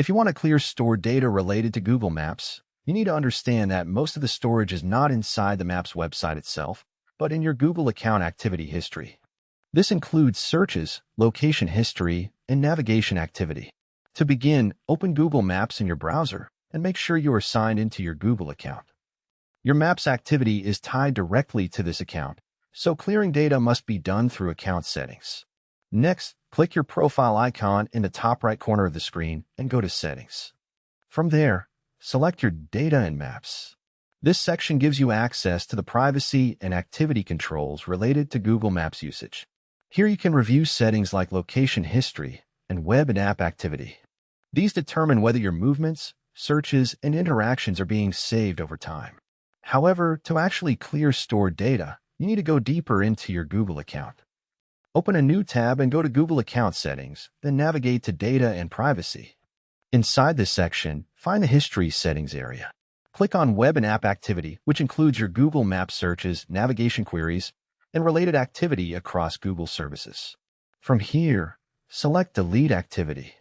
If you want to clear stored data related to Google Maps, you need to understand that most of the storage is not inside the Maps website itself, but in your Google account activity history. This includes searches, location history, and navigation activity. To begin, open Google Maps in your browser and make sure you are signed into your Google account. Your Maps activity is tied directly to this account, so clearing data must be done through account settings. Next, click your profile icon in the top right corner of the screen and go to Settings. From there, select your Data and Maps. This section gives you access to the privacy and activity controls related to Google Maps usage. Here you can review settings like location history and web and app activity. These determine whether your movements, searches, and interactions are being saved over time. However, to actually clear stored data, you need to go deeper into your Google account. Open a new tab and go to Google Account Settings, then navigate to Data and Privacy. Inside this section, find the History Settings area. Click on Web and App Activity, which includes your Google Maps searches, navigation queries, and related activity across Google services. From here, select Delete Activity.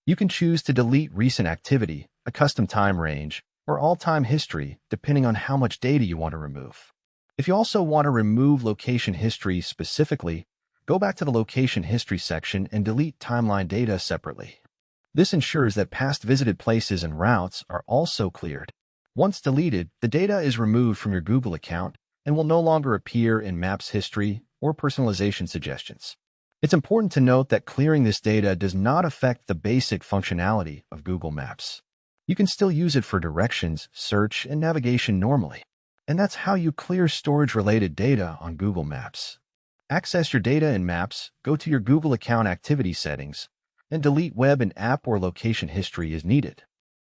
You can choose to delete recent activity, a custom time range, or all-time history, depending on how much data you want to remove. If you also want to remove location history specifically, go back to the Location History section and delete timeline data separately. This ensures that past visited places and routes are also cleared. Once deleted, the data is removed from your Google account and will no longer appear in Maps history or personalization suggestions. It's important to note that clearing this data does not affect the basic functionality of Google Maps. You can still use it for directions, search, and navigation normally. And that's how you clear storage-related data on Google Maps. Access your data in Maps, go to your Google account activity settings, and delete web and app or location history as needed.